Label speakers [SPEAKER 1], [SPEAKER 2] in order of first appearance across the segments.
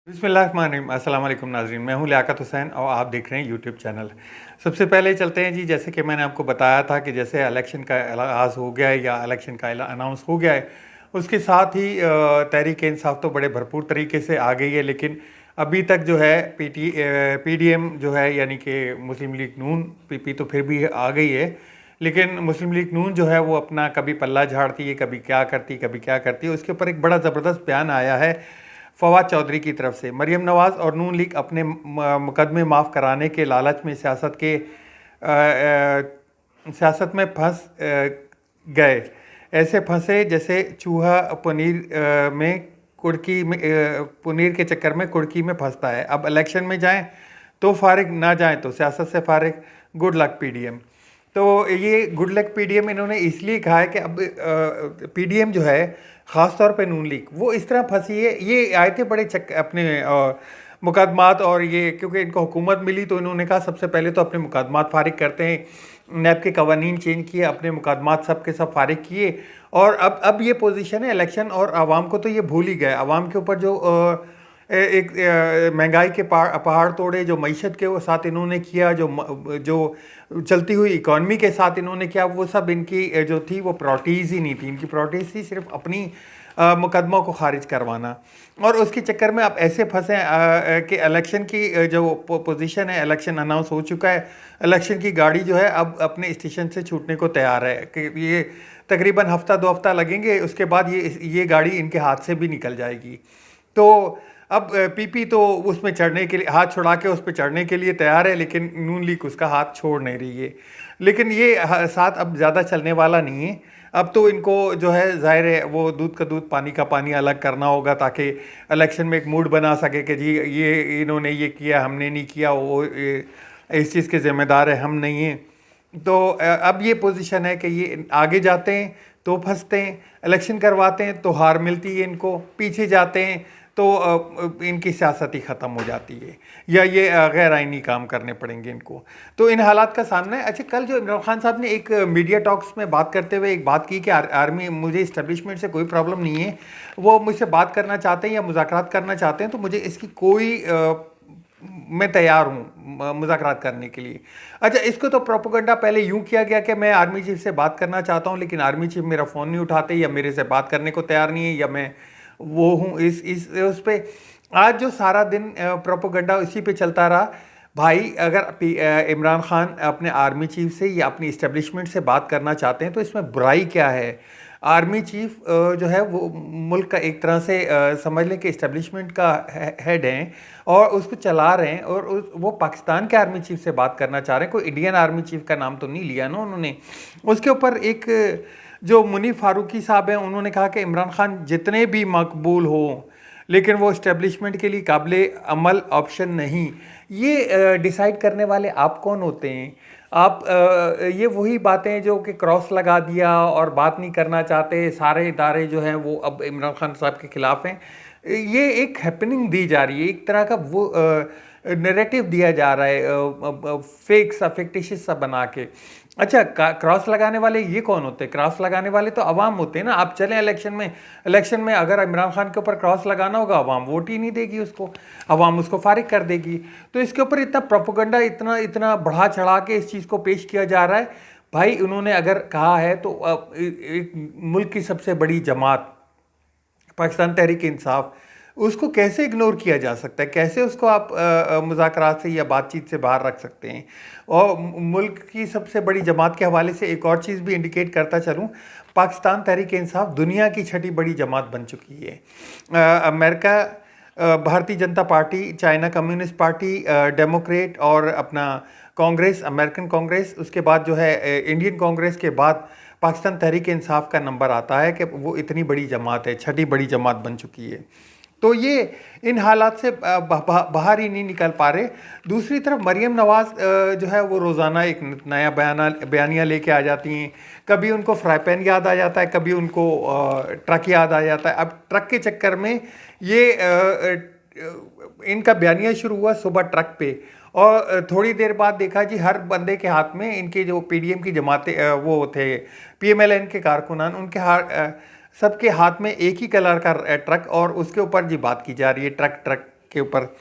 [SPEAKER 1] बिस्मिल्लाहिर्रहमानिर्रहीम। अस्सलाम वालेकुम नाज़रीन, मैं हूं लियाकत हुसैन और आप देख रहे हैं यूट्यूब चैनल। सबसे पहले चलते हैं जी, जैसे कि मैंने आपको बताया था कि जैसे इलेक्शन का आगाज़ हो गया है या इलेक्शन का अनाउंस हो गया है, उसके साथ ही तहरीक इंसाफ तो बड़े भरपूर तरीके से आ गई है। लेकिन अभी तक जो है पीडीएम जो है, यानी कि मुस्लिम लीग नून, पीपी तो फिर भी आ गई है, लेकिन मुस्लिम लीग नून जो है वो अपना कभी पल्ला झाड़ती है, कभी क्या करती, कभी क्या करती है। उसके ऊपर एक बड़ा ज़बरदस्त बयान आया है फवाद चौधरी की तरफ से। मरियम नवाज़ और नून लीग अपने मुकदमे माफ़ कराने के लालच में सियासत में फंस गए। ऐसे फंसे जैसे चूहा पनीर के चक्कर में कुड़की में फंसता है। अब इलेक्शन में जाएं तो फारिग, ना जाएं तो सियासत से फारिग। Good luck PDM. तो ये गुड लक पीडीएम इन्होंने इसलिए कहा है कि अब पीडीएम जो है, ख़ास तौर पे नून लीग, वो इस तरह फंसी है। ये आए थे बड़े अपने मुकदमात, और ये क्योंकि इनको हुकूमत मिली तो इन्होंने कहा सबसे पहले तो अपने मुकदमात फारिग करते हैं। नैब के कवानीन चेंज किए, अपने मुकदमात सब के सब फारिग किए, और अब ये पोजीशन है इलेक्शन। और आवाम को तो ये भूल ही गए। आवाम के ऊपर जो एक महंगाई के पहाड़ तोड़े, जो मईशत के वो साथ इन्होंने किया, जो चलती हुई इकॉनमी के साथ इन्होंने किया, वो सब इनकी जो थी वो प्रायोरिटीज़ ही नहीं थी। इनकी प्रायोरिटीज़ थी सिर्फ अपनी मुकदमों को खारिज करवाना। और उसके चक्कर में आप ऐसे फंसे कि इलेक्शन की जो पोजीशन है, इलेक्शन अनाउंस हो चुका है, इलेक्शन की गाड़ी जो है अब अपने स्टेशन से छूटने को तैयार है कि ये तकरीबन हफ्ता 2 हफ्ता लगेंगे, उसके बाद ये गाड़ी इनके हाथ से भी निकल जाएगी। तो अब पीपी तो उसमें चढ़ने के लिए, हाथ छुड़ा के उस पर चढ़ने के लिए तैयार है, लेकिन नून लीग उसका हाथ छोड़ नहीं रही है। लेकिन ये साथ अब ज़्यादा चलने वाला नहीं है। अब तो इनको जो है ज़ाहिर है वो दूध का दूध पानी का पानी अलग करना होगा, ताकि इलेक्शन में एक मूड बना सके कि जी ये इन्होंने ये किया, हमने नहीं किया, वो इस चीज़ के ज़िम्मेदार है, हम नहीं हैं। तो अब ये पोजीशन है कि ये आगे जाते हैं तो फंसते हैं, इलेक्शन करवाते हैं तो हार मिलती है इनको, पीछे जाते हैं तो इनकी सियासत ही ख़त्म हो जाती है, या ये गैर आइनी काम करने पड़ेंगे इनको। तो इन हालात का सामना है। अच्छा, कल जो इमरान खान साहब ने एक मीडिया टॉक्स में बात करते हुए एक बात की कि आर्मी, मुझे इस्टेब्लिशमेंट से कोई प्रॉब्लम नहीं है, वो मुझसे बात करना चाहते हैं या मुज़ाकरात करना चाहते हैं तो मुझे इसकी कोई मैं तैयार हूँ मुज़ाकरात करने के लिए। अच्छा, इसको तो प्रोपेगेंडा पहले यूँ किया गया कि मैं आर्मी चीफ से बात करना चाहता हूँ, लेकिन आर्मी चीफ मेरा फ़ोन नहीं उठाते, या मेरे से बात करने को तैयार नहीं है, या मैं वो हूँ इस उस पर। आज जो सारा दिन प्रोपेगेंडा इसी पे चलता रहा। भाई, अगर इमरान खान अपने आर्मी चीफ से या अपनी इस्टेब्लिशमेंट से बात करना चाहते हैं तो इसमें बुराई क्या है? आर्मी चीफ जो है वो मुल्क का एक तरह से समझ लें कि इस्टेब्लिशमेंट का हेड हैं और उसको चला रहे हैं, और वो पाकिस्तान के आर्मी चीफ से बात करना चाह रहे हैं। कोई इंडियन आर्मी चीफ का नाम तो नहीं लिया ना उन्होंने। उसके ऊपर एक जो मुनीफ फारूकी साहब हैं, उन्होंने कहा कि इमरान खान जितने भी मकबूल हो, लेकिन वो इस्टेब्लिशमेंट के लिए काबिल अमल ऑप्शन नहीं। ये डिसाइड करने वाले आप कौन होते हैं? आप ये वही बातें जो कि क्रॉस लगा दिया और बात नहीं करना चाहते, सारे इदारे जो हैं वो अब इमरान खान साहब के ख़िलाफ़ हैं। ये एक हैपनिंग दी जा रही है, एक तरह का वो नैरेटिव दिया जा रहा है, फेक सा, फिक्टिशियस सा बना के। अच्छा, क्रॉस लगाने वाले ये कौन होते हैं? क्रॉस लगाने वाले तो अवाम होते हैं ना। आप चलें इलेक्शन में अगर इमरान खान के ऊपर क्रॉस लगाना होगा, अवाम वोट ही नहीं देगी उसको, अवाम उसको फारिग कर देगी। तो इसके ऊपर इतना प्रोपेगेंडा, इतना इतना बढ़ा चढ़ा के इस चीज़ को पेश किया जा रहा है। भाई, उन्होंने अगर कहा है तो एक मुल्क की सबसे बड़ी जमात पाकिस्तान तहरीक इंसाफ, उसको कैसे इग्नोर किया जा सकता है? कैसे उसको आप मुज़ाकरात से या बातचीत से बाहर रख सकते हैं? और मुल्क की सबसे बड़ी जमात के हवाले से एक और चीज़ भी इंडिकेट करता चलूँ, पाकिस्तान तहरीक इंसाफ दुनिया की 6ठी बड़ी जमात बन चुकी है। America, Bharatiya Janata party, China communist party, Democrat और अपना कांग्रेस, अमेरिकन कांग्रेस, उसके बाद जो है इंडियन कांग्रेस के बाद पाकिस्तान तहरीक इंसाफ का नंबर आता है कि वो इतनी बड़ी जमात है, 6ठी बड़ी जमात बन चुकी है। तो ये इन हालात से बाहर ही नहीं निकल पा रहे। दूसरी तरफ मरियम नवाज़ जो है वो रोज़ाना एक नया बयानिया लेके आ जाती हैं। कभी उनको फ्राई पैन याद आ जाता है, कभी उनको ट्रक याद आ जाता है। अब ट्रक के चक्कर में ये इनका बयानिया शुरू हुआ सुबह ट्रक पे, और थोड़ी देर बाद देखा जी हर बंदे के हाथ में, इनके जो पीडीएम की जमातें वो थे, पीएमएलएन के कारकुनान, उनके सबके हाथ में एक ही कलर का ट्रक, और उसके ऊपर जी बात की जा रही है ट्रक ट्रक के ऊपर।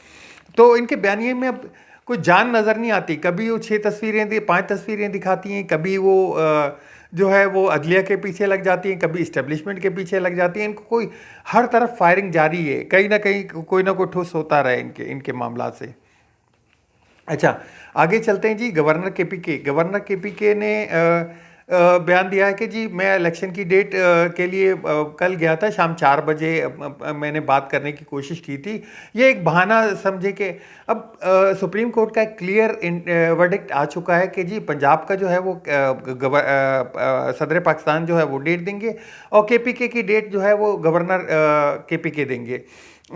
[SPEAKER 1] तो इनके बयानिए में अब कोई जान नज़र नहीं आती। कभी वो 6 तस्वीरें 5 तस्वीरें दिखाती हैं, कभी वो जो है वो अदलिया के पीछे लग जाती हैं, कभी इस्टेब्लिशमेंट के पीछे लग जाती हैं। इनको कोई हर तरफ फायरिंग जारी है, कहीं ना कहीं कोई ना कोई ठुस होता रहे इनके मामला से। अच्छा, आगे चलते हैं जी। गवर्नर केपीके ने बयान दिया है कि जी मैं इलेक्शन की डेट के लिए कल गया था, शाम 4 बजे मैंने बात करने की कोशिश की थी। ये एक बहाना समझे कि अब सुप्रीम कोर्ट का एक क्लियर वर्डिक्ट आ चुका है कि जी पंजाब का जो है वो सदर पाकिस्तान जो है वो डेट देंगे और केपीके की डेट जो है वो गवर्नर केपीके देंगे।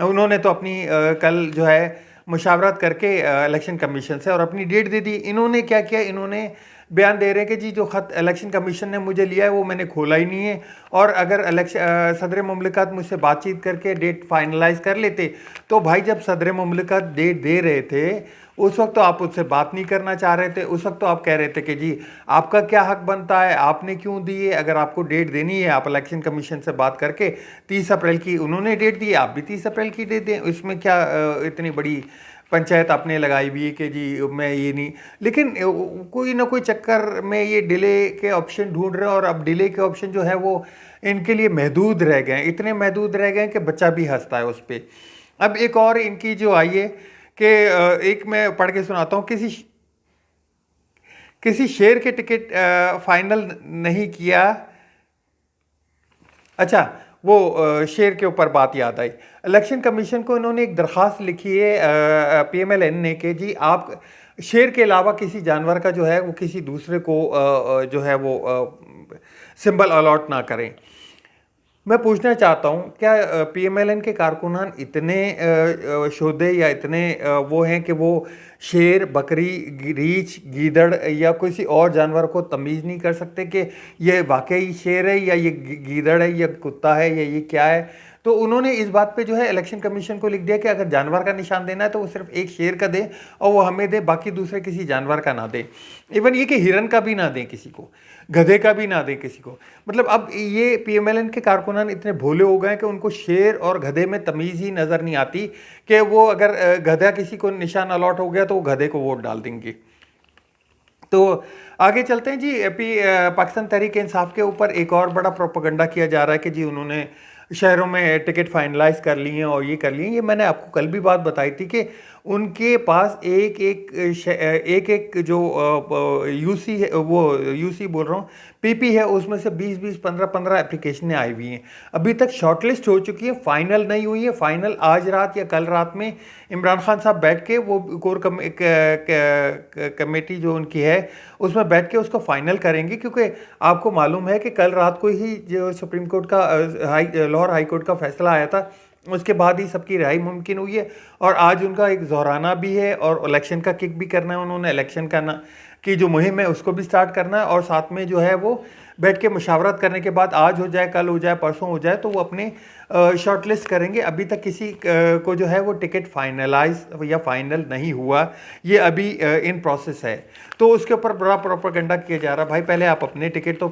[SPEAKER 1] उन्होंने तो अपनी कल जो है मुशावरत करके इलेक्शन कमीशन से और अपनी डेट दे दी। इन्होंने क्या किया, इन्होंने बयान दे रहे हैं कि जी जो ख़त इलेक्शन कमीशन ने मुझे लिया है वो मैंने खोला ही नहीं है, और अगर सदर मुमलिकत मुझसे बातचीत करके डेट फाइनलाइज कर लेते तो भाई जब सदर मुमलिकत डेट दे रहे थे उस वक्त तो आप उससे बात नहीं करना चाह रहे थे। उस वक्त तो आप कह रहे थे कि जी आपका क्या हक बनता है, आपने क्यों दी है, अगर आपको डेट देनी है आप इलेक्शन कमीशन से बात करके 30 अप्रैल की उन्होंने डेट दी, आप भी 30 अप्रैल की दे दें। इसमें क्या इतनी बड़ी पंचायत आपने लगाई हुई है कि जी मैं ये नहीं। लेकिन कोई ना कोई चक्कर में ये डिले के ऑप्शन ढूंढ रहे हैं, और अब डिले के ऑप्शन जो है वो इनके लिए महदूद रह गए हैं, इतने महदूद रह गए हैं कि बच्चा भी हंसता है उस पर। अब एक और इनकी जो आई है कि एक मैं पढ़ के सुनाता हूँ। किसी शेर के टिकट फाइनल नहीं किया। अच्छा, वो शेर के ऊपर बात याद आई। इलेक्शन कमीशन को इन्होंने एक दरख्वास्त लिखी है PMLN ने कि जी आप शेर के अलावा किसी जानवर का जो है वो किसी दूसरे को जो है वो सिंबल अलॉट ना करें। मैं पूछना चाहता हूँ क्या PMLN के कारकुनान इतने शोधे या इतने वो हैं कि वो शेर, बकरी, रीछ, गीदड़ या किसी और जानवर को तमीज़ नहीं कर सकते कि ये वाकई शेर है या ये गीदड़ है या कुत्ता है या ये क्या है। तो उन्होंने इस बात पे जो है इलेक्शन कमीशन को लिख दिया कि अगर जानवर का निशान देना है तो वो सिर्फ एक शेर का दे और वो हमें दे, बाकी दूसरे किसी जानवर का ना दे। इवन ये कि हिरन का भी ना दें किसी को, गधे का भी ना दें किसी को। मतलब अब ये PMLN के कारकुनान इतने भोले हो गए कि उनको शेर और गधे में तमीज़ ही नज़र नहीं आती कि वो अगर गधा किसी को निशान अलॉट हो गया तो वो गधे को वोट डाल देंगे। तो आगे चलते हैं जी। पाकिस्तान तहरीक इंसाफ के ऊपर एक और बड़ा प्रोपेगेंडा किया जा रहा है कि जी उन्होंने शहरों में टिकट फाइनलाइज कर लिए हैं और ये कर लिए हैं। ये मैंने आपको कल भी बात बताई थी कि उनके पास एक एक जो यूसी है, वो यूसी बोल रहा हूँ, PP है, उसमें से 20 15 एप्लीकेशनें आई हुई हैं। अभी तक शॉर्टलिस्ट हो चुकी है, फाइनल नहीं हुई है। फाइनल आज रात या कल रात में इमरान खान साहब बैठ के वो कोर कमेटी जो उनकी है उसमें बैठ के उसको फाइनल करेंगे, क्योंकि आपको मालूम है कि कल रात को ही जो सुप्रीम कोर्ट का लाहौर हाई कोर्ट का फैसला आया था, उसके बाद ही सबकी रिहाई मुमकिन हुई है। और आज उनका एक ज़ोराना भी है और इलेक्शन का किक भी करना है उन्होंने। इलेक्शन का की जो मुहिम है उसको भी स्टार्ट करना है, और साथ में जो है वो बैठ के मुशावरत करने के बाद आज हो जाए, कल हो जाए, परसों हो जाए, तो वो अपने शॉर्टलिस्ट करेंगे। अभी तक किसी को जो है वो टिकट फाइनलाइज या फाइनल नहीं हुआ, ये अभी इन प्रोसेस है। तो उसके ऊपर बड़ा प्रोपेगेंडा किया जा रहा है, भाई पहले आप अपने टिकट तो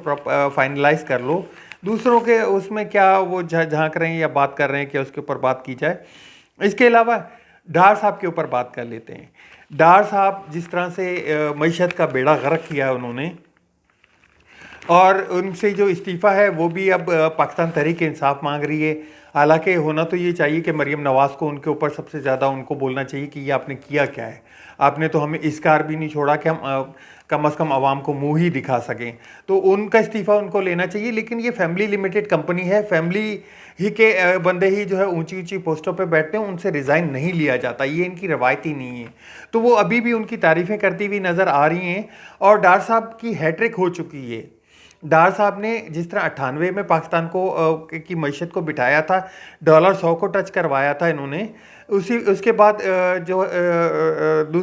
[SPEAKER 1] फाइनलाइज कर लो, दूसरों के उसमें क्या वो झांक रहे हैं या बात कर रहे हैं कि उसके ऊपर बात की जाए। इसके अलावा डार साहब के ऊपर बात कर लेते हैं। डार साहब जिस तरह से मईशत का बेड़ा गर्क किया उन्होंने, और उनसे जो इस्तीफ़ा है वो भी अब पाकिस्तान तहरीक इंसाफ मांग रही है। हालांकि होना तो ये चाहिए कि मरीम नवाज़ को उनके ऊपर सबसे ज़्यादा उनको बोलना चाहिए कि ये आपने किया क्या है। आपने तो हमें इस कार भी नहीं छोड़ा कि हम कम अज़ कम आवाम को मुंह ही दिखा सकें। तो उनका इस्तीफ़ा उनको लेना चाहिए। लेकिन ये फैमिली लिमिटेड कंपनी है, फैमिली ही के बंदे ही जो है ऊंची ऊंची पोस्टों पे बैठते हैं, उनसे रिज़ाइन नहीं लिया जाता, ये इनकी रवायती नहीं है। तो वो अभी भी उनकी तारीफ़ें करती हुई नज़र आ रही हैं। और डार साहब की हैट्रिक हो चुकी है। डार साहब ने जिस तरह 98 में पाकिस्तान को की मईशत को बिठाया था, $100 को टच करवाया था इन्होंने, उसके बाद जो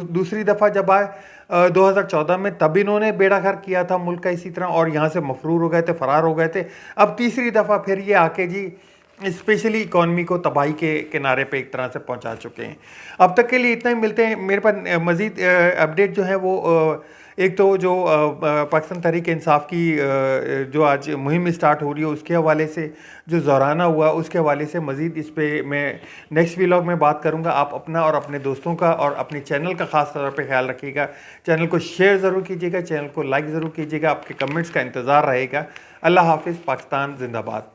[SPEAKER 1] दूसरी दफ़ा जब आए 2014 में, तब इन्होंने बेड़ा गर्क किया था मुल्क का इसी तरह, और यहाँ से मफरूर हो गए थे, फरार हो गए थे। अब तीसरी दफ़ा फिर ये आके जी स्पेशली इकॉनमी को तबाही के किनारे पे एक तरह से पहुंचा चुके हैं। अब तक के लिए इतना ही। मिलते हैं, मेरे पास मज़ीद अपडेट जो है वो एक तो जो पाकिस्तान तहरीक इंसाफ की जो आज मुहिम स्टार्ट हो रही है उसके हवाले से, जो ज़ौराना हुआ उसके हवाले से मज़ीद इस पे मैं नेक्स्ट व्लॉग में बात करूँगा। आप अपना और अपने दोस्तों का और अपने चैनल का ख़ास तौर पे ख्याल रखिएगा। चैनल को शेयर ज़रूर कीजिएगा, चैनल को लाइक ज़रूर कीजिएगा, आपके कमेंट्स का इंतज़ार रहेगा। अल्लाह हाफिज़। पाकिस्तान जिंदाबाद।